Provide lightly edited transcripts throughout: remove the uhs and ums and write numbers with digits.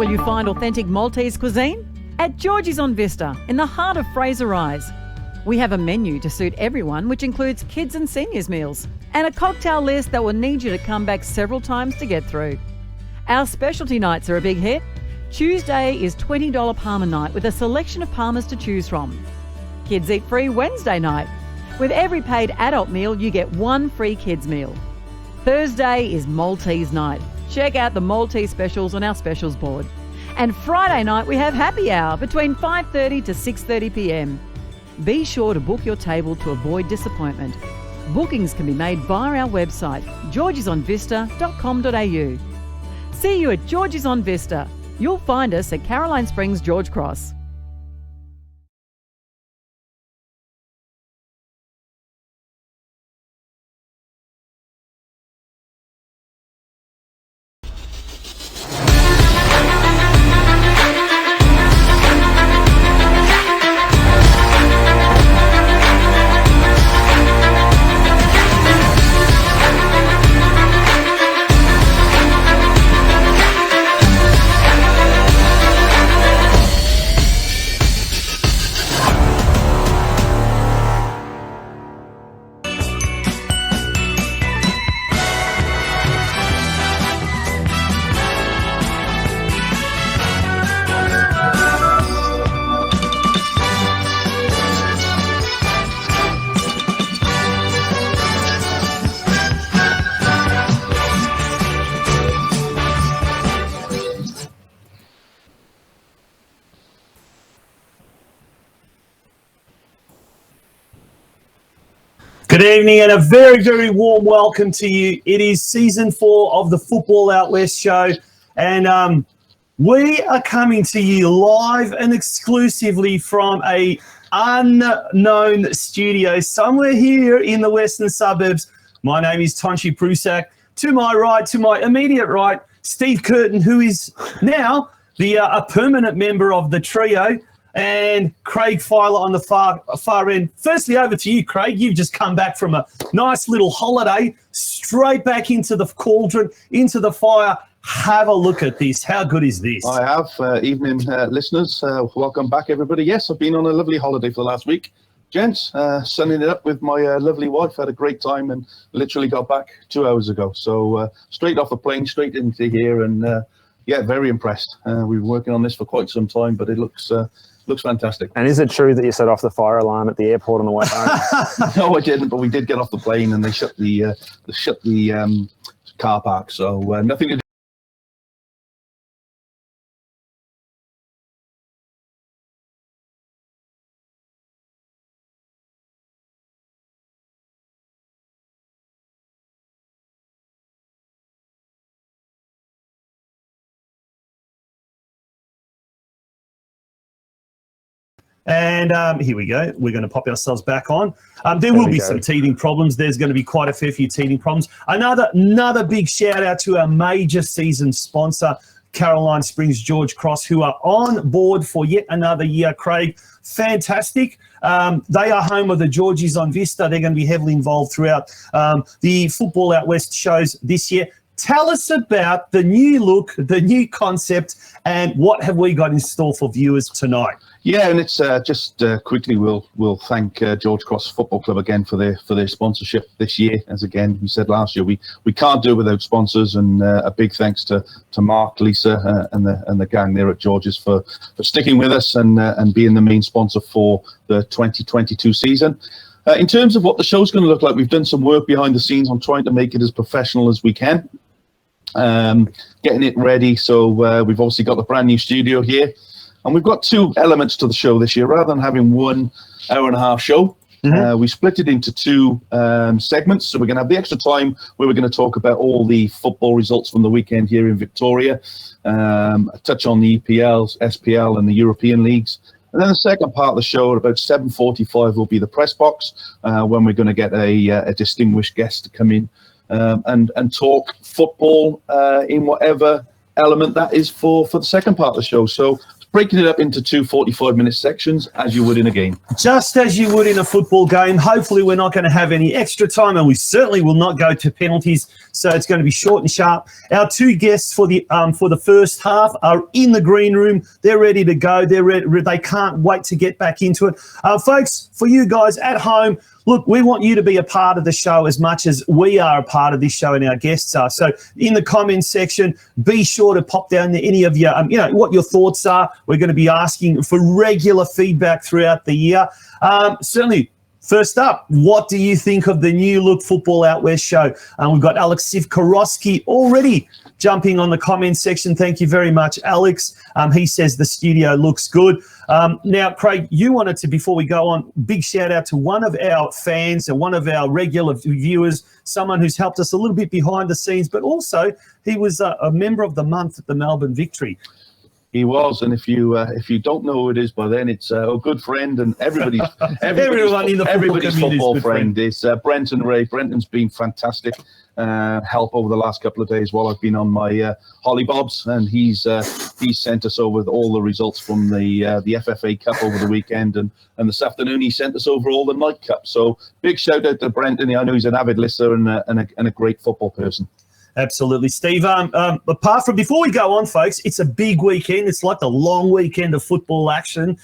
will you find authentic Maltese cuisine? At Georgie's on Vista, in the heart of Fraser Rise. We have a menu to suit everyone, which includes kids and seniors meals, and a cocktail list that will need you to come back several times to get through. Our specialty nights are a big hit. Tuesday is $20 Palmer night with a selection of Palmers to choose from. Kids eat free Wednesday night. With every paid adult meal, you get one free kids meal. Thursday is Maltese night. Check out the Maltese specials on our specials board. And Friday night we have happy hour between 5:30 to 6:30 p.m. Be sure to book your table to avoid disappointment. Bookings can be made via our website, georgiesonvista.com.au. See you at Georgie's on Vista. You'll find us at Caroline Springs, George Cross. Good evening and a very, very warm welcome to you. It is season 4 of the Football Out West show, and we are coming to you live and exclusively from a unknown studio somewhere here in the western suburbs. My name is Tonchi Prusak. To my right, to my immediate right, Steve Curtin, who is now a permanent member of the trio, and Craig Filer on the far end. Firstly, over to you, Craig. You've just come back from a nice little holiday, straight back into the cauldron, into the fire. Have a look at this. How good is this? I have. Evening, listeners. Welcome back, everybody. Yes, I've been on a lovely holiday for the last week. Gents, sunning it up with my lovely wife. Had a great time and literally got back 2 hours ago. So straight off the plane, straight into here, and yeah, very impressed. We've been working on this for quite some time, but it looks fantastic. And is it true that you set off the fire alarm at the airport on the way home? No, I didn't, but we did get off the plane and they shut the car park. So nothing to do. And here we go. We're going to pop ourselves back on. There will be some teething problems. There's going to be quite a fair few teething problems. Another big shout out to our major season sponsor, Caroline Springs, George Cross, who are on board for yet another year. Craig, fantastic. They are home of the Georgies on Vista. They're going to be heavily involved throughout the Football Out West shows this year. Tell us about the new look, the new concept, and what have we got in store for viewers tonight? Yeah, and it's just quickly we'll thank George Cross Football Club again for their sponsorship this year. As again we said last year, we can't do it without sponsors, and a big thanks to Mark, Lisa, and the gang there at George's for sticking with us and being the main sponsor for the 2022 season. In terms of what the show's going to look like, we've done some work behind the scenes on trying to make it as professional as we can, getting it ready. So we've obviously got the brand new studio here. And we've got 2 elements to the show this year. Rather than having 1 hour-and-a-half show, we split it into 2 segments. So we're going to have the extra time where we're going to talk about all the football results from the weekend here in Victoria, a touch on the EPL, SPL, and the European leagues. And then the second part of the show at about 7:45 will be the press box, when we're going to get a distinguished guest to come in and talk football in whatever element that is for the second part of the show. So breaking it up into two 45-minute sections as you would in a game. Just as you would in a football game. Hopefully we're not going to have any extra time, and we certainly will not go to penalties, so it's going to be short and sharp. Our two guests for the first half are in the green room. They're ready to go. They're ready. They can't wait to get back into it. Folks, for you guys at home, look, we want you to be a part of the show as much as we are a part of this show and our guests are. So in the comments section, be sure to pop down any of your, what your thoughts are. We're going to be asking for regular feedback throughout the year. Certainly, first up, what do you think of the new look Football Out West show? We've got Alex Sivkorowski already jumping on the comments section. Thank you very much, Alex. He says the studio looks good. Now, Craig, you wanted to, before we go on, big shout out to one of our fans and one of our regular viewers, someone who's helped us a little bit behind the scenes, but also he was a member of the month at the Melbourne Victory. He was, and if you don't know who it is by then, it's a good friend and everybody's football friend. It's Brenton Ray. Brenton's been fantastic help over the last couple of days while I've been on my hollybobs, and he's sent us over all the results from the FFA Cup over the weekend, and this afternoon he sent us over all the night cup. So big shout out to Brenton. I know he's an avid listener and a great football person. Absolutely, Steve. Apart from, before we go on, folks, it's a big weekend. It's like the long weekend of football action.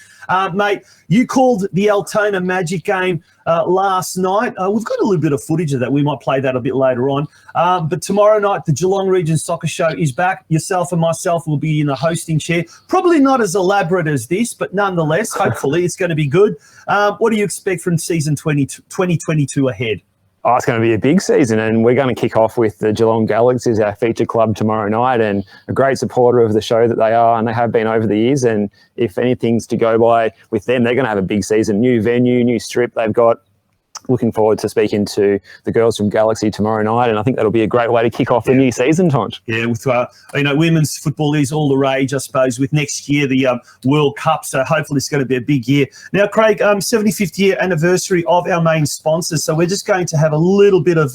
Mate, you called the Altona Magic game last night. We've got a little bit of footage of that. We might play that a bit later on. But tomorrow night, the Geelong Region Soccer Show is back. Yourself and myself will be in the hosting chair. Probably not as elaborate as this, but nonetheless, hopefully it's going to be good. What do you expect from season 2022 ahead? Oh, it's going to be a big season, and we're going to kick off with the Geelong Galaxies, our feature club, tomorrow night, and a great supporter of the show that they are, and they have been over the years. And if anything's to go by with them, they're going to have a big season. New venue, new strip they've got. Looking forward to speaking to the girls from Galaxy tomorrow night, and I think that'll be a great way to kick off the new season, Tonch. Yeah, with women's football is all the rage, I suppose, with next year the World Cup, so hopefully it's going to be a big year. Now, Craig, 75th year anniversary of our main sponsors, so we're just going to have a little bit of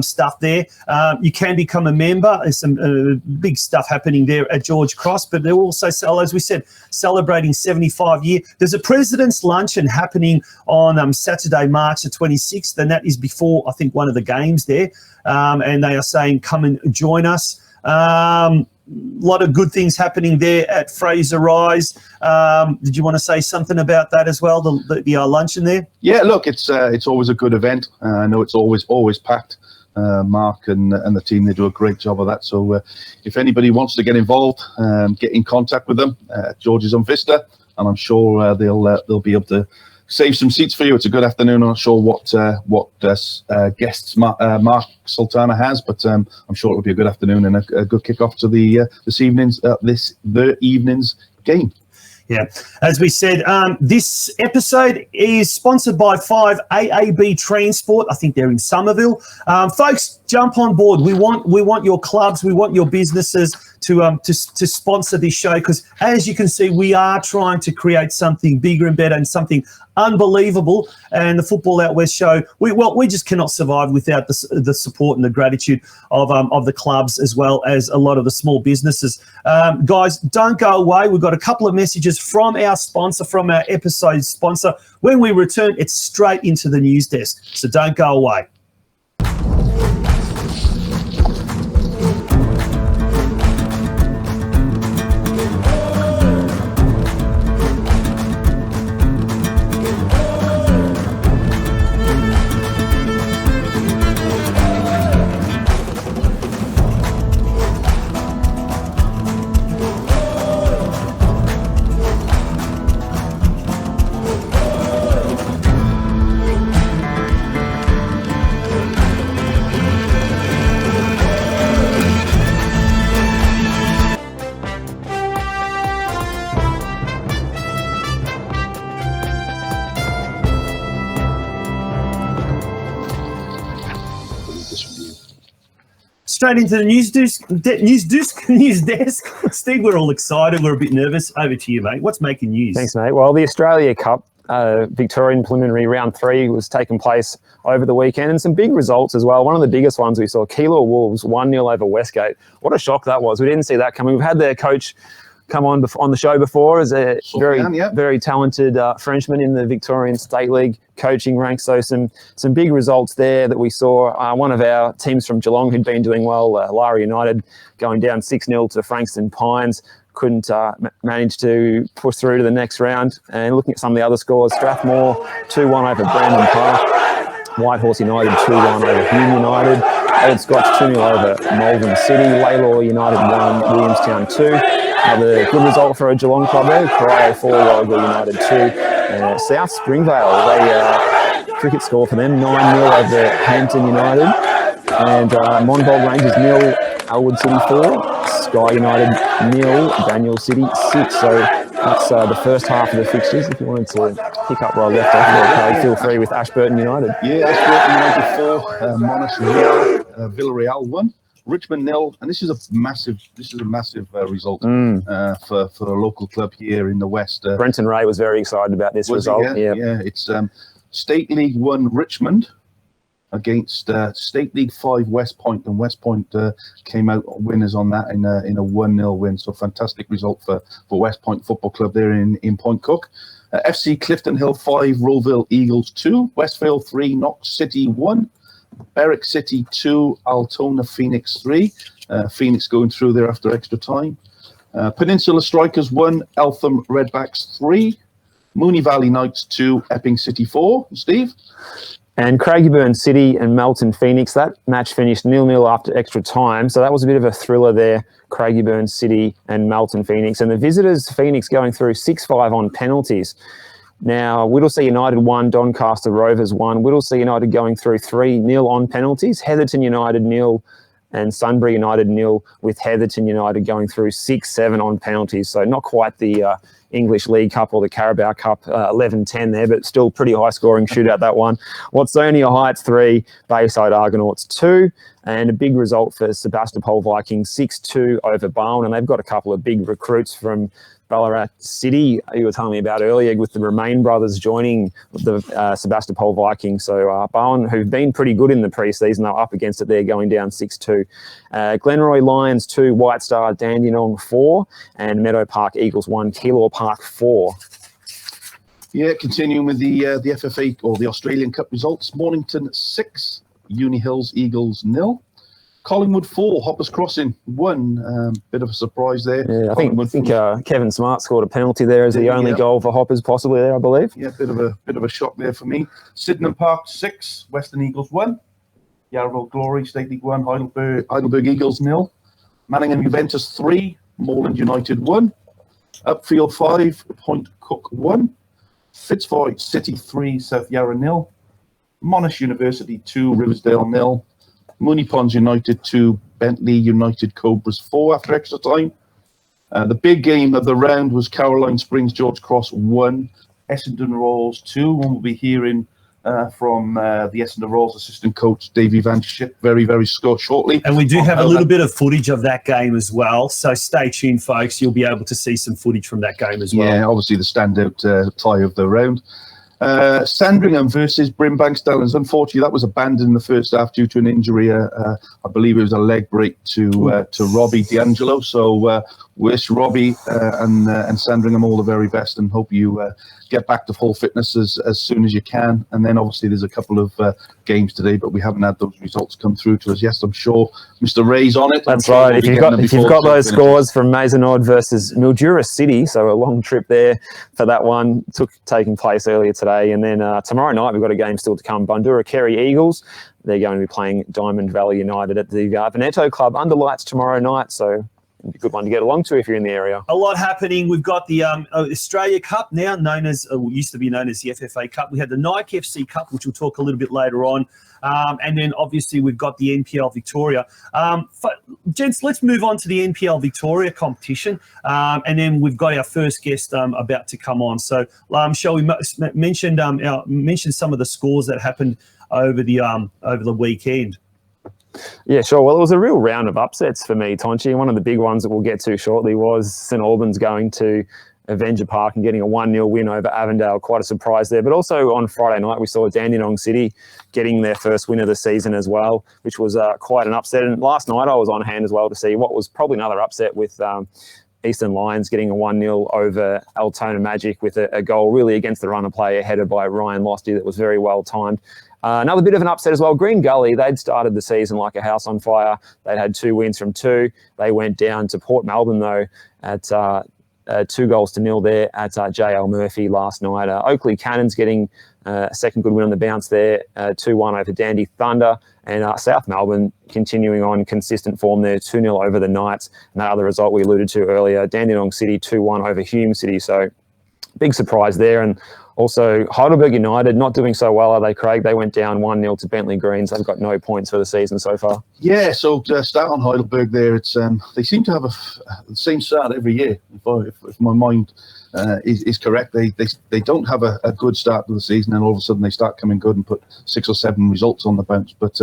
stuff there. You can become a member. There's some big stuff happening there at George Cross, but they're also, as we said, celebrating 75 year. There's a President's Luncheon happening on Saturday, March the 26th, and that is before, I think, one of the games there. And they are saying, come and join us. A lot of good things happening there at Fraser Rise. Did you want to say something about that as well, the luncheon there? Yeah, look, it's always a good event. I know it's always packed. Mark and the team, they do a great job of that. So if anybody wants to get involved, get in contact with them. George's on Vista, and I'm sure they'll be able to save some seats for you. It's a good afternoon. I'm not sure what guests Mark Sultana has, but I'm sure it'll be a good afternoon and a good kick-off to the evening's game. Yeah, as we said, this episode is sponsored by 5 AAB Transport. I think they're in Somerville. Folks, jump on board. We want your clubs, we want your businesses to sponsor this show, because as you can see, we are trying to create something bigger and better and something unbelievable. And the Football Out West show, we just cannot survive without the support and the gratitude of the clubs, as well as a lot of the small businesses. Guys, don't go away. We've got a couple of messages from our sponsor, from our episode sponsor. When we return, it's straight into the news desk, so don't go away. Straight into the news desk. Steve, we're all excited. We're a bit nervous. Over to you, mate. What's making news? Thanks, mate. Well, the Australia Cup Victorian preliminary round 3 was taking place over the weekend, and some big results as well. One of the biggest ones we saw, Keilor Wolves 1-0 over Westgate. What a shock that was. We didn't see that coming. We've had their coach come on the show before as a Zoki, very talented Frenchman in the Victorian State League coaching ranks. So some big results there that we saw. One of our teams from Geelong who'd been doing well, Lara United, going down 6-0 to Frankston Pines. Couldn't manage to push through to the next round. And looking at some of the other scores, Strathmore 2-1 over Brandon Park, Whitehorse United 2-1 over Hume United, Old Scots 2-0 over Malvern City, Laylaw United 1, Williamstown 2. Another good result for a Geelong club there, Corio 4, Warragul United 2. South Springvale, they cricket score for them, 9-0 over Hampton United. And Monbog Rangers 0, Elwood City 4. Sky United 0, Daniel City 6. So that's the first half of the fixtures. If you wanted to pick up where I left off, okay, feel free with Ashburton United. Yeah, Ashburton United 4, Monash Real, Villarreal 1, Richmond 0, and this is a massive result for a local club here in the West. Brenton Ray was very excited about this result. Yeah, it's State League 1 Richmond against State League 5 West Point, and West Point came out winners on that in a 1-0 win. So fantastic result for West Point Football Club there in Point Cook. FC Clifton Hill 5, Roeville Eagles 2, Westvale 3, Knox City 1, Berwick City 2, Altona Phoenix 3. Phoenix going through there after extra time. Peninsula Strikers 1, Eltham Redbacks 3, Moonee Valley Knights 2, Epping City 4. Steve? And Craigieburn City and Melton Phoenix, that match finished 0-0 after extra time. So that was a bit of a thriller there, Craigieburn City and Melton Phoenix. And the visitors, Phoenix, going through 6-5 on penalties. Now, Whittlesea United 1, Doncaster Rovers 1. Whittlesea United going through 3-0 on penalties. Heatherton United 0 and Sunbury United 0, with Heatherton United going through 6-7 on penalties. So not quite the English League Cup or the Carabao Cup 11-10 there, but still pretty high-scoring shootout, that one. Watsonia Heights 3, Bayside Argonauts 2, and a big result for Sebastopol Vikings 6-2 over Barwon, and they've got a couple of big recruits from Ballarat City, you were telling me about earlier, with the Romain brothers joining the Sebastopol Vikings. So Barwon, who've been pretty good in the pre-season, they're up against it there, going down 6-2. Glenroy Lions 2, White Star Dandenong 4, and Meadow Park Eagles 1, Keilor Park 4. Yeah, continuing with the FFA or the Australian Cup results. Mornington 6, Uni Hills Eagles 0. Collingwood 4, Hoppers Crossing 1. Bit of a surprise there. Yeah, I think Kevin Smart scored a penalty there as the only goal for Hoppers possibly there, I believe. Yeah, bit of a shock there for me. Sydenham Park 6, Western Eagles 1. Yarraville Glory State League 1, Heidelberg Eagles 0. Manningham Juventus 3, Moreland United 1. Upfield 5, Point Cook 1. Fitzroy City 3, South Yarra 0. Monash University 2, Riversdale 0. Moonee Ponds United 2, Bentley United Cobras 4 after extra time. The big game of the round was Caroline Springs George Cross 1, Essendon Royals 2. And we'll be hearing from the Essendon Royals assistant coach Davey Van Schip very, very shortly. And we do have a little bit of footage of that game as well. So stay tuned, folks. You'll be able to see some footage from that game as well. Yeah, obviously the standout tie of the round. Sandringham versus Brimbank Stallions. Unfortunately, that was abandoned in the first half due to an injury. I believe it was a leg break to Robbie D'Angelo. So wish Robbie and Sandringham all the very best, and hope you get back to full fitness as soon as you can. And then obviously there's a couple of games today, but we haven't had those results come through to us. Yes, I'm sure Mr. Ray's on it. That's right. If you've got those scores from Mazenod versus Mildura City, so a long trip there for that one, taking place earlier today. And then tomorrow night we've got a game still to come. Bundura Kerry Eagles, they're going to be playing Diamond Valley United at the Veneto Club under lights tomorrow night. So a good one to get along to if you're in the area. A lot happening. We've got the Australia Cup, now known as, used to be known as the FFA Cup. We had the Nike FC Cup, which we'll talk a little bit later on. And then obviously we've got the NPL Victoria. Gents, let's move on to the NPL Victoria competition. And then we've got our first guest about to come on. So shall we mention some of the scores that happened over the weekend? Yeah, sure. Well, it was a real round of upsets for me, Tonchi. One of the big ones that we'll get to shortly was St Albans going to Avenger Park and getting a 1-0 win over Avondale. Quite a surprise there. But also on Friday night, we saw Dandenong City getting their first win of the season as well, which was quite an upset. And last night I was on hand as well to see what was probably another upset with Eastern Lions getting a 1-0 over Altona Magic with a goal really against the run of play, headed by Ryan Losty that was very well timed. Another bit of an upset as well. Green Gully, they'd started the season like a house on fire. They'd had 2 wins from 2. They went down to Port Melbourne, though, at 2-0 there at JL Murphy last night. Oakley Cannons getting a second good win on the bounce there, 2-1 over Dandy Thunder. And South Melbourne continuing on consistent form there, 2-0 over the Knights. And that other result we alluded to earlier, Dandenong City 2-1 over Hume City. So big surprise there. And also Heidelberg United not doing so well, are they, Craig? They went down 1-0 to Bentley Greens. They've got no points for the season so far. Yeah, so to start on Heidelberg there, it's they seem to have the same start every year. If my mind is correct, they don't have a good start to the season, and all of a sudden they start coming good and put 6 or 7 results on the bounce. But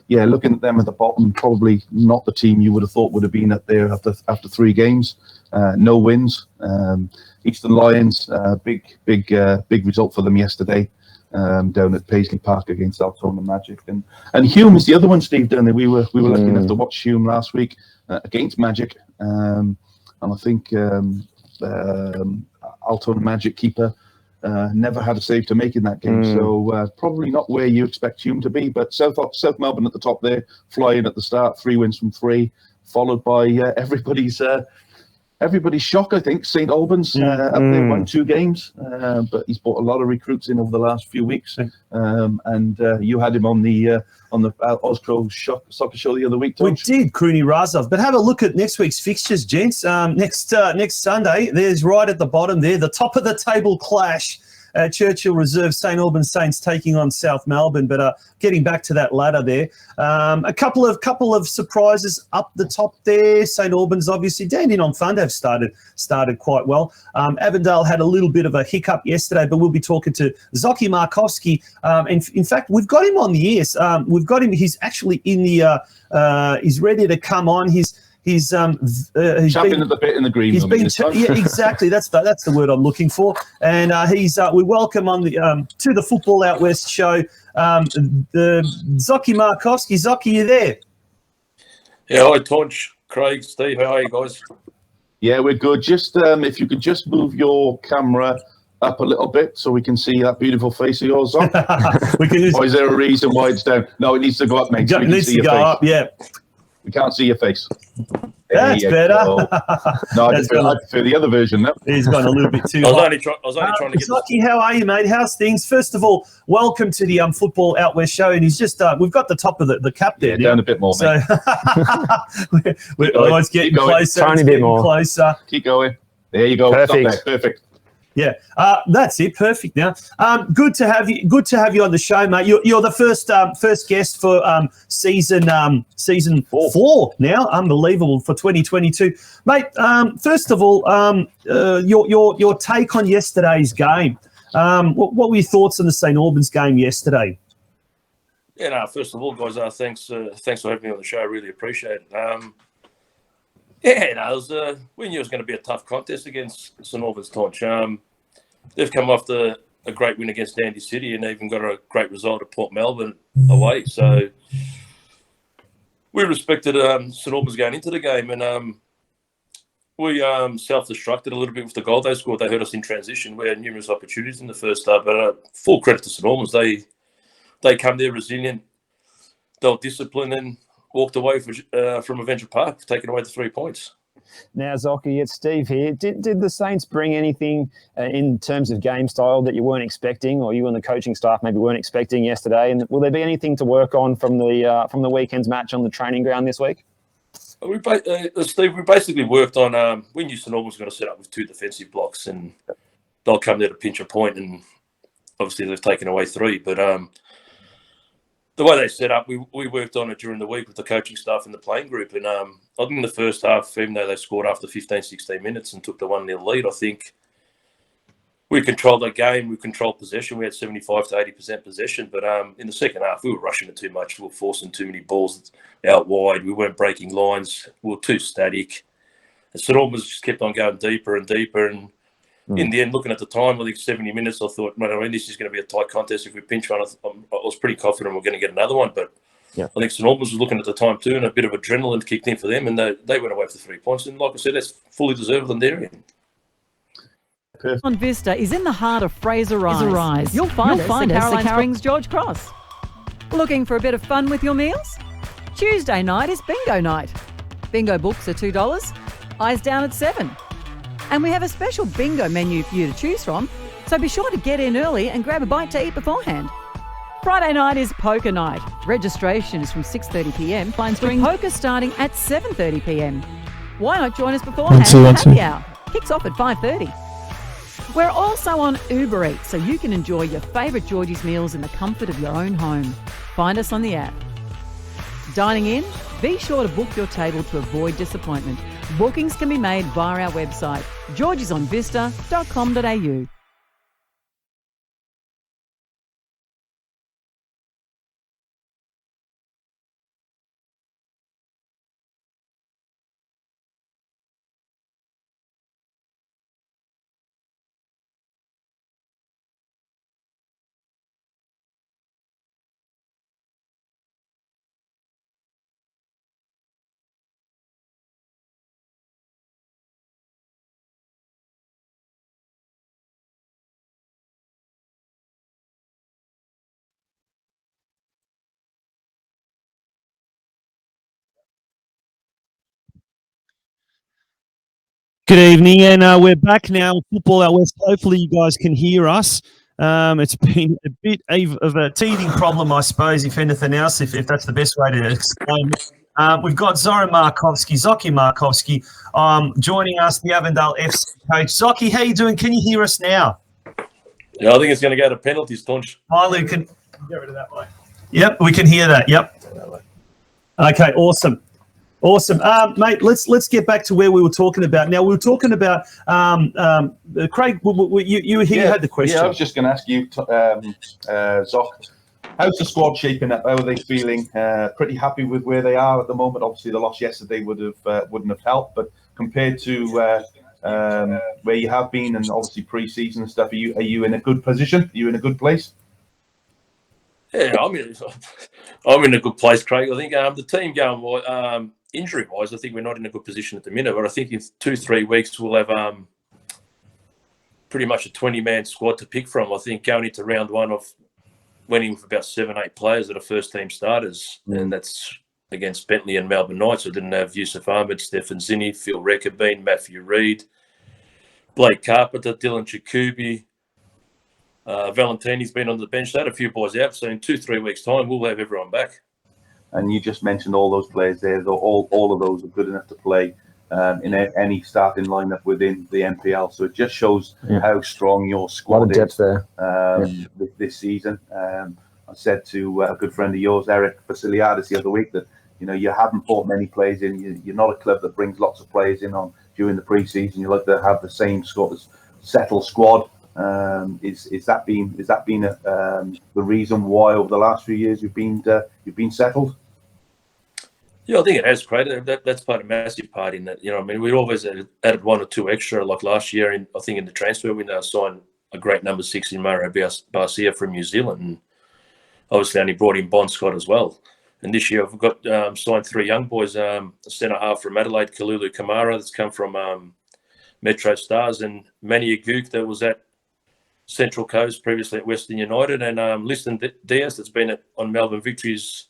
yeah, looking at them at the bottom, probably not the team you would have thought would have been up there after 3 games, no wins. Eastern Lions, big result for them yesterday down at Paisley Park against Altona Magic, and Hume is the other one, Steve. Down there, we were lucky enough to watch Hume last week against Magic, and I think Altona Magic keeper never had a save to make in that game, so probably not where you expect Hume to be. But South Melbourne at the top there, flying at the start, 3 wins from 3, followed by everybody's shock, I think, St Albans up there, won 2 games, but he's brought a lot of recruits in over the last few weeks, and you had him on the Oscro Soccer Show the other week, Tom. We did, Crooney Razov. But have a look at next week's fixtures, gents. Next Sunday, there's right at the bottom there, the top of the table clash. Churchill Reserve, St Albans Saints taking on South Melbourne. But getting back to that ladder there, a couple of surprises up the top there. St Albans, obviously, Dandenong Thunder have started quite well. Avondale had a little bit of a hiccup yesterday, but we'll be talking to Zoki Markovski. In fact, we've got him on the ears. We've got him. He's actually in the. He's ready to come on. He's chopping at the bit in the green room. Yeah, exactly. That's the word I'm looking for. And we welcome on the to the Football Out West show the Zoki Markovski. Zoki, you there? Yeah, hi Tonch, Craig, Steve. How are you guys? Yeah, we're good. Just if you could just move your camera up a little bit so we can see that beautiful face of yours. On. Or is there a reason why it's down? No, it needs to go up, mate. So it needs to go up. Yeah. We can't see your face. That's better. No, I prefer the other version now. He's gone a little bit too I was only trying to get Zoki, how are you, mate? How's things? First of all, welcome to the Football Out West show. And he's just, we've got the top of the cap there. Yeah, down a bit more, so, mate. we're almost getting closer. Tiny bit more. Closer. Keep going. There you go. Perfect. Perfect. Yeah, that's it. Perfect. Now, good to have you. Good to have you on the show, mate. You're the first guest for season 4 now. Unbelievable for 2022, mate. First of all, your take on yesterday's game. What were your thoughts on the St Albans game yesterday? Yeah, no, first of all, guys, thanks for having me on the show. I really appreciate it. We knew it was going to be a tough contest against St Albans Tonch. They've come off a great win against Dandy City and even got a great result at Port Melbourne away. So we respected St Albans going into the game, and we self-destructed a little bit with the goal they scored. They hurt us in transition. We had numerous opportunities in the first half, but full credit to St Albans. They come there resilient, they were disciplined, and walked away from Avenger Park, taking away the 3 points. Now, Zoki, it's Steve here. Did the Saints bring anything in terms of game style that you weren't expecting, or you and the coaching staff maybe weren't expecting yesterday? And will there be anything to work on from the weekend's match on the training ground this week? Steve, we basically worked on. We knew St Albans was going to set up with 2 defensive blocks, and they'll come there to pinch a point, and obviously they've taken away 3, but. The way they set up, we worked on it during the week with the coaching staff and the playing group. And I think in the first half, even though they scored after 15, 16 minutes and took the 1-0 lead, I think we controlled that game. We controlled possession. We had 75 to 80% possession. But in the second half, we were rushing it too much. We were forcing too many balls out wide. We weren't breaking lines. We were too static. And St Albans just kept on going deeper and deeper. And in the end, looking at the time, I think 70 minutes, I thought, this is going to be a tight contest. If we pinch one, I was pretty confident we're going to get another one. But Yeah. I think St Albans was looking at the time too, and a bit of adrenaline kicked in for them, and they went away for 3 points. And like I said, that's fully deserved on their end. On Vista is in the heart of Fraser Rise. You'll find us at Caroline Springs George Cross. Looking for a bit of fun with your meals? Tuesday night is bingo night. Bingo books are $2, eyes down at $7. And we have a special bingo menu for you to choose from, so be sure to get in early and grab a bite to eat beforehand. Friday night is poker night. Registration is from 6:30pm. With poker starting at 7:30pm. Why not join us beforehand for happy hour? Kicks off at 5:30. We're also on Uber Eats, so you can enjoy your favourite Georgie's meals in the comfort of your own home. Find us on the app. Dining in? Be sure to book your table to avoid disappointment. Bookings can be made via our website, georgiesonvista.com.au. Good evening, and we're back now. Football Out West. Hopefully, you guys can hear us. It's been a bit of a teething problem, I suppose, if anything else, if that's the best way to explain it. We've got Zoki Markovski, joining us, the Avondale FC coach. Zoki, how you doing? Can you hear us now? Yeah, I think it's going to go to penalties, Tunch. Finally, we can get rid of that way. Yep, we can hear that. Yep. Okay, awesome. Awesome, mate. Let's get back to where we were talking about. Now we were talking about Craig. You were here. You had the question. Yeah, I was just going to ask you, Zoc. How's the squad shaping up? How are they feeling? Pretty happy with where they are at the moment. Obviously, the loss yesterday wouldn't have helped, but compared to where you have been, and obviously pre-season and stuff, are you in a good position? Are you in a good place? Yeah, I'm in a good place, Craig. I think the team going injury-wise, I think we're not in a good position at the minute. But I think in 2-3 weeks we'll have pretty much a 20-man squad to pick from. I think going into round one, I've went in with about 7-8 players that are first-team starters, and that's against Bentley and Melbourne Knights. I didn't have Yusuf Ahmed, Stefan Zinni, Phil Reckerbean, Matthew Reid, Blake Carpenter, Dylan Jacoby. Valentini's been on the bench. They had a few boys out, so in 2-3 weeks' time, we'll have everyone back. And you just mentioned all those players there. All of those are good enough to play in any starting lineup within the NPL. So it just shows how strong your squad is. A lot of depth there. This season. I said to a good friend of yours, Eric Vasiliadis, the other week that you haven't brought many players in. You're not a club that brings lots of players in during the pre-season. You like to have the same sort of settled squad. Is that been the reason why over the last few years you've been settled? Yeah, I think it has, Craig. That's played a massive part in that. We always added 1 or 2 extra. Like last year, in the transfer window, signed a great number 6 in Mario Barcia from New Zealand, and obviously only brought in Bon Scott as well. And this year I've got signed 3 young boys, a centre half from Adelaide, Kalulu Kamara, that's come from Metro Stars, and Manny Aguk that was at Central Coast, previously at Western United, and Liston Diaz that's been on Melbourne Victory's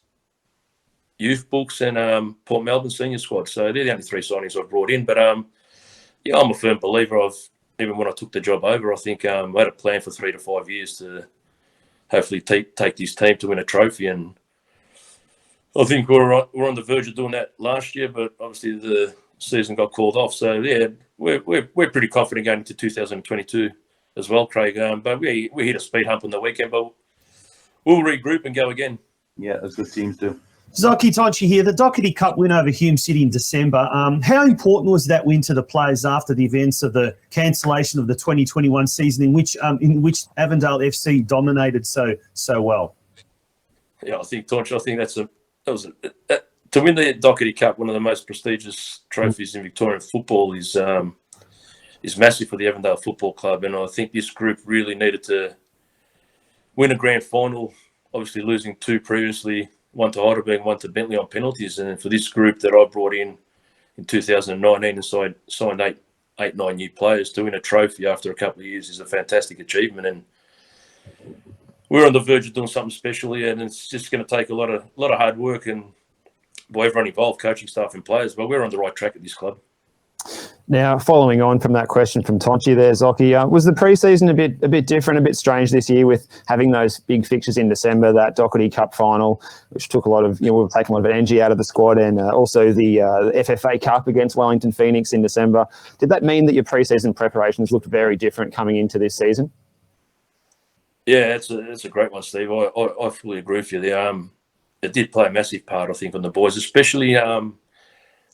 youth books and Port Melbourne senior squad. So they're the only 3 signings I've brought in. But I'm a firm believer of, even when I took the job over, I think I had a plan for 3 to 5 years to hopefully take this team to win a trophy. And I think we're on the verge of doing that last year, but obviously the season got called off. So yeah, we're pretty confident going into 2022 as well, Craig. But we hit a speed hump on the weekend, but we'll regroup and go again. Yeah, as good teams do. Zoki Tonchi here. The Doherty Cup win over Hume City in December. How important was that win to the players after the events of the cancellation of the 2021 season, in which Avondale FC dominated so well? Yeah, I think that was to win the Doherty Cup, one of the most prestigious trophies in Victorian football, is massive for the Avondale Football Club, and I think this group really needed to win a grand final. Obviously, losing 2 previously. one to Heidelberg, one to Bentley on penalties. And for this group that I brought in 2019 and signed eight, 9 new players to win a trophy after a couple of years is a fantastic achievement. And we're on the verge of doing something special here, and it's just going to take a lot of hard work and by everyone involved, coaching staff and players. But we're on the right track at this club. Now, following on from that question from Tonchi there, Zoki, was the pre-season a bit different, a bit strange this year with having those big fixtures in December, that Doherty Cup final, which took a lot of, we've taken a lot of energy out of the squad, and also the FFA Cup against Wellington Phoenix in December. Did that mean that your pre-season preparations looked very different coming into this season? Yeah, it's a great one, Steve. I fully agree with you there. It did play a massive part, I think, on the boys, especially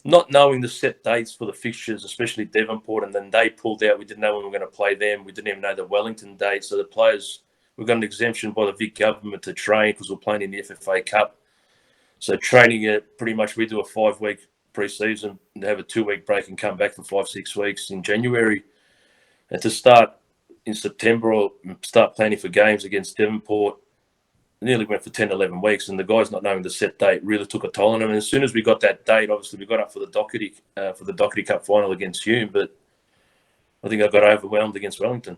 not knowing the set dates for the fixtures, especially Devonport, and then they pulled out. We didn't know when we were going to play them. We didn't even know the Wellington date. So the players, we got an exemption by the Vic government to train because we're playing in the FFA Cup. So training, pretty much we do a 5-week pre-season and have a 2-week break and come back for 5-6 weeks in January. And to start in September or start planning for games against Devonport, nearly went for 10, 11 weeks, and the guys not knowing the set date really took a toll on them. And as soon as we got that date, obviously we got up for the Doherty Cup final against Hume, but I think I got overwhelmed against Wellington.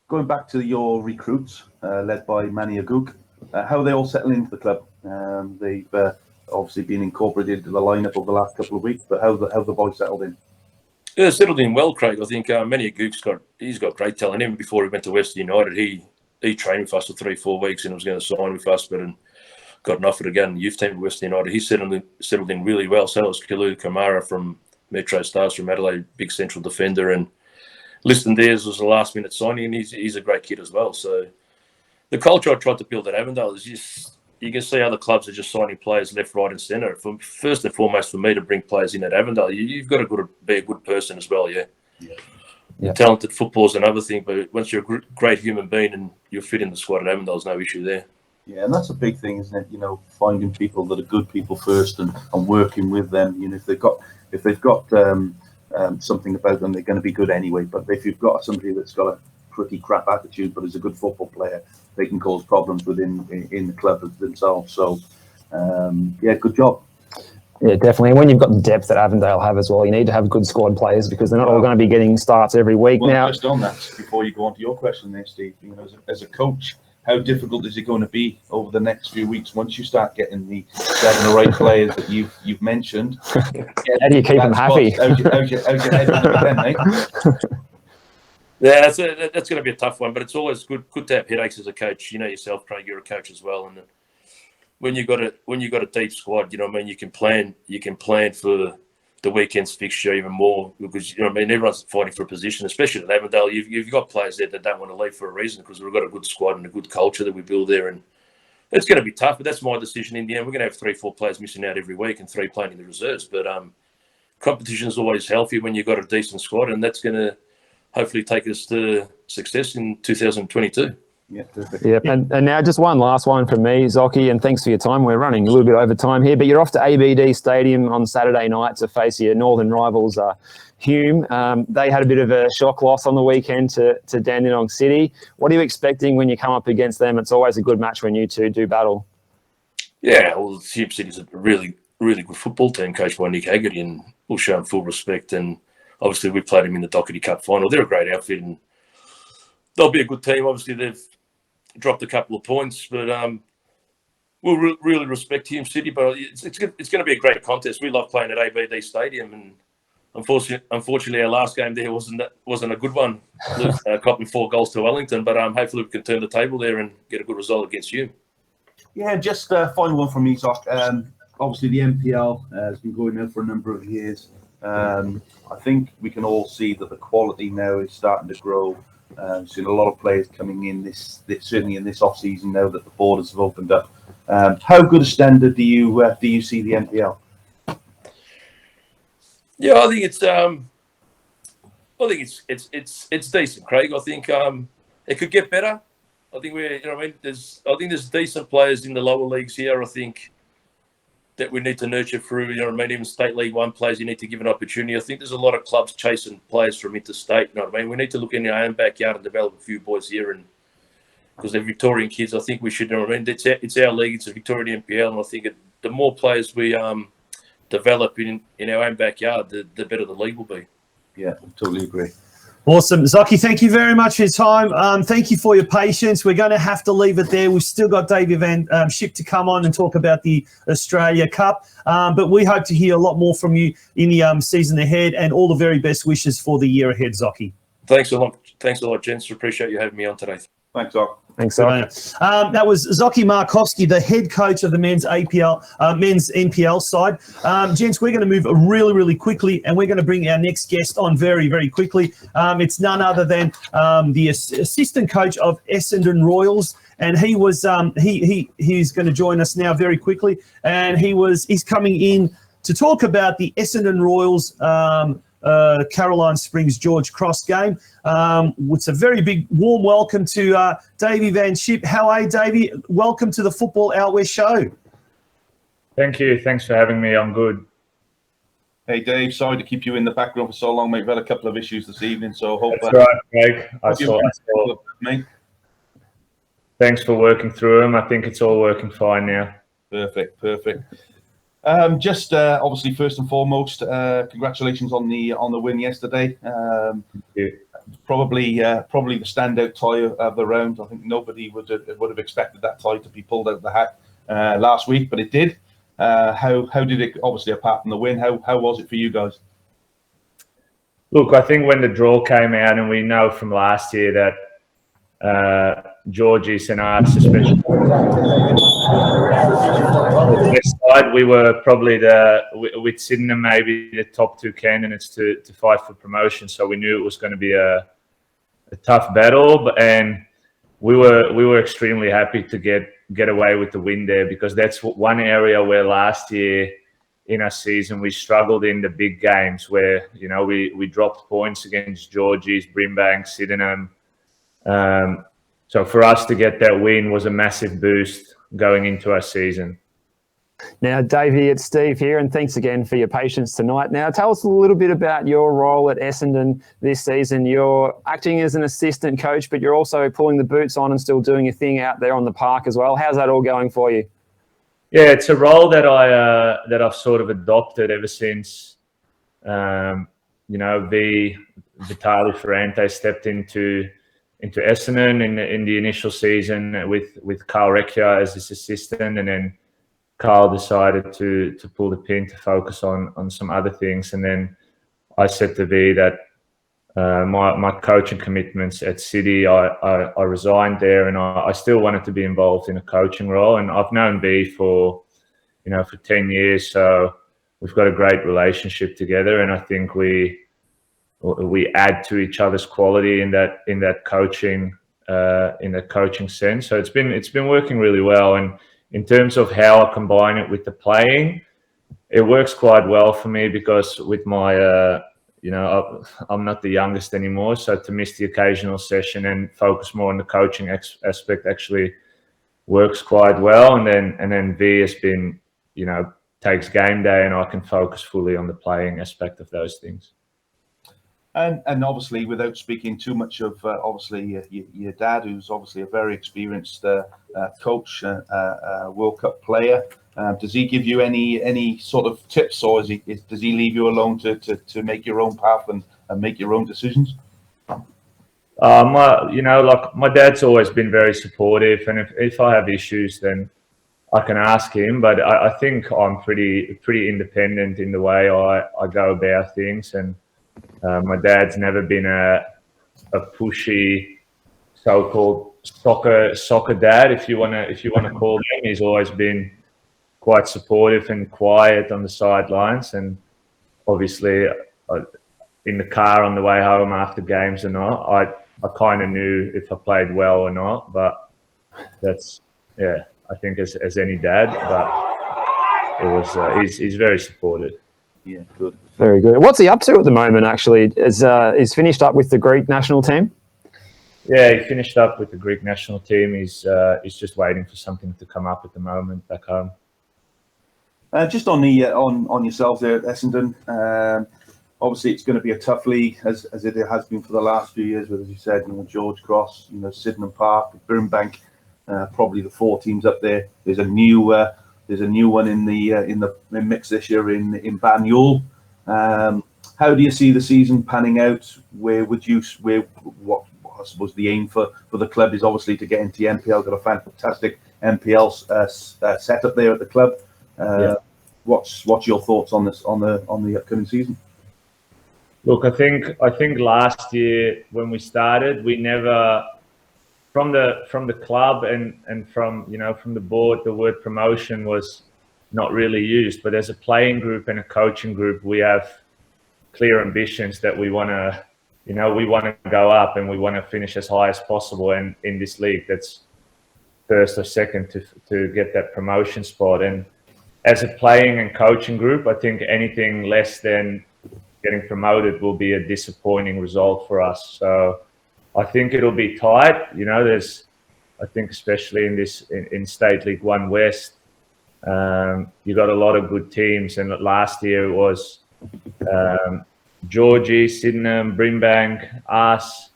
Going back to your recruits, led by Manny Aguk, how are they all settling into the club? They've obviously been incorporated into the lineup over the last couple of weeks, but how the boys settled in? Yeah, settled in well, Craig. I think Manny Aguk's got great talent. Even before he went to Western United, he trained with us for 3-4 weeks and was going to sign with us, but got an offer to go in the youth team at Western United. He settled in really well. So was Kalu Kamara from Metro Stars from Adelaide, big central defender, and Liston Dares was the last minute signing, and he's a great kid as well. So the culture I tried to build at Avondale is just, you can see other clubs are just signing players left, right, and centre. First and foremost, for me to bring players in at Avondale, you've got to be a good person as well. Yeah. Talented football is another thing, but once you're a great human being and you're fit in the squad at Avondale, there's no issue there. Yeah, and that's a big thing, isn't it? Finding people that are good people first and working with them. If they've got something about them, they're going to be good anyway. But if you've got somebody that's got a pretty crap attitude but is a good football player, they can cause problems within the club themselves. So, good job. Yeah, definitely. And when you've got the depth that Avondale have as well, you need to have good squad players because they're not all going to be getting starts every week. Well, now, just on that, before you go on to your question there, Steve, as a coach, how difficult is it going to be over the next few weeks once you start getting the 7 or 8 players that you've mentioned? How do you keep them happy? How's your head in the pen, mate? Yeah, that's going to be a tough one, but it's always good to have headaches as a coach. You know yourself, Craig, you're a coach as well, and when you got a deep squad, you can plan for the weekend's fixture even more because everyone's fighting for a position, especially at Avondale. You've got players there that don't want to leave for a reason because we've got a good squad and a good culture that we build there, and it's going to be tough. But that's my decision in the end. We're going to have 3-4 players missing out every week and 3 playing in the reserves. But competition is always healthy when you've got a decent squad, and that's going to hopefully take us to success in 2022. Yeah, perfect. Yep. And now just one last one from me, Zoki, and thanks for your time. We're running a little bit over time here, but you're off to ABD Stadium on Saturday night to face your northern rivals, Hume. They had a bit of a shock loss on the weekend to Dandenong City. What are you expecting when you come up against them? It's always a good match when you two do battle. Yeah, well, Hume City's a really, really good football team coached by Nick Haggerty, and we'll show them full respect. And obviously, we played them in the Doherty Cup final. They're a great outfit, and they'll be a good team. Obviously, they've dropped a couple of points, but we'll really respect Hume City. But it's going to be a great contest. We love playing at ABD Stadium, and unfortunately, our last game there wasn't a good one. Copping 4 goals to Wellington, but hopefully we can turn the table there and get a good result against Hume. Yeah, just final one from me, Zok. Obviously, the NPL has been going now for a number of years. I think we can all see that the quality now is starting to grow. Seen a lot of players coming in this certainly in this off season now that the borders have opened up. How good a standard do you see the NPL? Yeah, I think it's decent, Craig. I think it could get better. I think there's decent players in the lower leagues here. I think that we need to nurture through. Even State League 1 players, you need to give an opportunity. I think there's a lot of clubs chasing players from interstate. We need to look in our own backyard and develop a few boys here and because they're Victorian kids. I think we should know. I mean, it's our league. It's a Victorian NPL, and I think the more players we develop in our own backyard, the better the league will be. Yeah, totally agree. Awesome. Zoki, thank you very much for your time. Thank you for your patience. We're going to have to leave it there. We've still got Davey Schip to come on and talk about the Australia Cup. But we hope to hear a lot more from you in the season ahead, and all the very best wishes for the year ahead, Zoki. Thanks a lot, gents. Appreciate you having me on today. Thanks, Doc. Thanks, Doc. That was Zoki Markovski, the head coach of the men's NPL side. Gents, we're going to move really, really quickly, and we're going to bring our next guest on very, very quickly. It's none other than the assistant coach of Essendon Royals, and he was he's going to join us now very quickly, and he's coming in to talk about the Essendon Royals Caroline Springs George Cross game. It's a very big warm welcome to Davey Van Schip. How are you, Davey? Welcome to the Football Out West show. Thank you. Thanks for having me. I'm good. Hey, Dave. Sorry to keep you in the background for so long, mate. We've had a couple of issues this evening, so hope that's right, Craig. I saw. Mate. Thanks for working through them. I think it's all working fine now. Perfect. Just obviously, first and foremost, congratulations on the win yesterday. Thank you. Probably the standout tie of the round. I think nobody would have expected that tie to be pulled out of the hat last week, but it did. How did it? Obviously, apart from the win, how was it for you guys? Look, I think when the draw came out, and we know from last year that Georgie's and us, especially on the west side, we were probably with Sydenham maybe the top two candidates to fight for promotion. So we knew it was going to be a tough battle, and we were extremely happy to get away with the win there, because that's one area where last year in our season we struggled in the big games where we dropped points against Georgie's, Brimbank, Sydenham. So for us to get that win was a massive boost going into our season. Now, Davey, it's Steve here, and thanks again for your patience tonight. Now, tell us a little bit about your role at Essendon this season. You're acting as an assistant coach, but you're also pulling the boots on and still doing your thing out there on the park as well. How's that all going for you? Yeah, it's a role that I've sort of adopted ever since Vitali Ferrante stepped into Essendon in the initial season with Carl Recchia as his assistant, and then Carl decided to pull the pin to focus on some other things. And then I said to V that my coaching commitments at City, I resigned there, and I still wanted to be involved in a coaching role. And I've known V for 10 years, so we've got a great relationship together, and I think we add to each other's quality in that coaching sense. So it's been working really well. And in terms of how I combine it with the playing, it works quite well for me, because with my I'm not the youngest anymore, so to miss the occasional session and focus more on the coaching aspect actually works quite well. And then V has been takes game day, and I can focus fully on the playing aspect of those things. And obviously, without speaking too much of your dad, who's obviously a very experienced coach, World Cup player, does he give you any sort of tips, or does he leave you alone to make your own path and make your own decisions? My dad's always been very supportive, and if I have issues, then I can ask him. But I think I'm pretty independent in the way I go about things, and my dad's never been a pushy so-called soccer dad, if you want to call him. He's always been quite supportive and quiet on the sidelines, and obviously in the car on the way home after games or not, I kind of knew if I played well or not. But that's I think as any dad, but it was he's very supportive. Yeah, good. Very good. What's he up to at the moment, actually? He's finished up with the Greek national team? Yeah, he finished up with the Greek national team. He's just waiting for something to come up at the moment back home. Just on the on yourselves there at Essendon, obviously it's going to be a tough league as it has been for the last few years. With, as you said, George Cross, Sydenham Park, Brimbank, probably the 4 teams up there. There's a new one in the mix this year in Banyule. How do you see the season panning out? What I suppose the aim for the club is obviously to get into the NPL. Got a fantastic NPL setup there at the club. What's your thoughts on this on the upcoming season? Look, I think last year when we started, we never from the club and from the board, the word promotion was not really used. But as a playing group and a coaching group, we have clear ambitions that we want to go up and we want to finish as high as possible. And in this league, that's first or second to get that promotion spot. And as a playing and coaching group, I think anything less than getting promoted will be a disappointing result for us. So I think it'll be tight. I think especially in State League 1 West, you got a lot of good teams. And last year it was Georgie, Sydenham, Brimbank, us.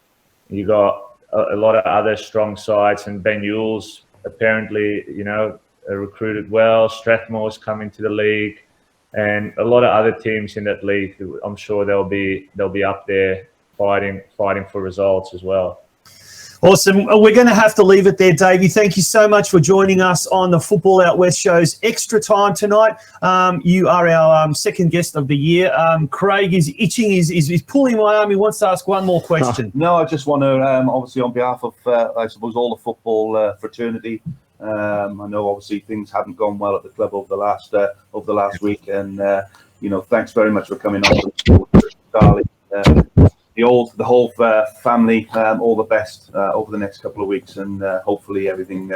You got a lot of other strong sides, and Banyule's apparently, recruited well. Strathmore's coming to the league, and a lot of other teams in that league. I'm sure they'll be up there fighting for results as well. Awesome. We're going to have to leave it there, Davey. Thank you so much for joining us on the Football Out West show's Extra Time tonight. You are our second guest of the year. Craig is itching. He's pulling my arm. He wants to ask one more question. No, I just want to, obviously, on behalf of, I suppose, all the football fraternity. I know, obviously, things haven't gone well at the club over the last week, and thanks very much for coming on, Charlie. The whole family, all the best over the next couple of weeks, and hopefully everything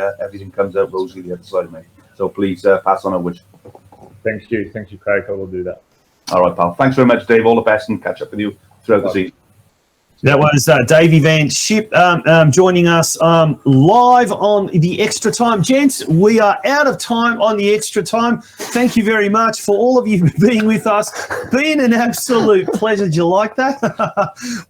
comes out rosy the other side, mate. So please pass on a wish. Thank you, Craig. I will do that. All right, pal. Thanks very much, Dave. All the best, and catch up with you throughout the season. That was Davey Van Schip joining us live on the Extra Time. Gents, we are out of time on the Extra Time. Thank you very much for all of you being with us. Been an absolute pleasure. Do you like that?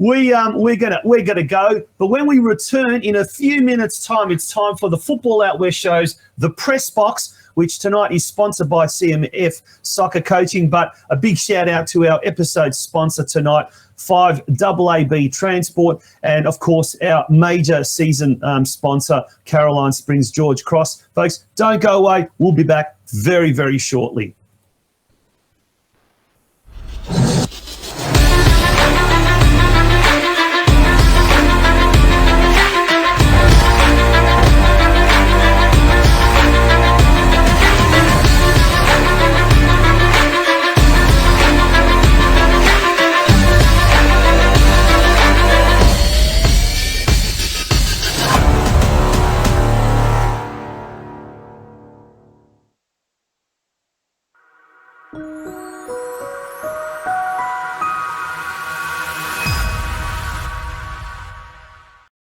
We're gonna go. But when we return in a few minutes' time, it's time for the Football Out West show's The Press Box, which tonight is sponsored by CMF Soccer Coaching. But a big shout out to our episode sponsor tonight, 5AAB Transport, and of course our major season sponsor, Caroline Springs George Cross. Folks, don't go away. We'll be back very, very shortly.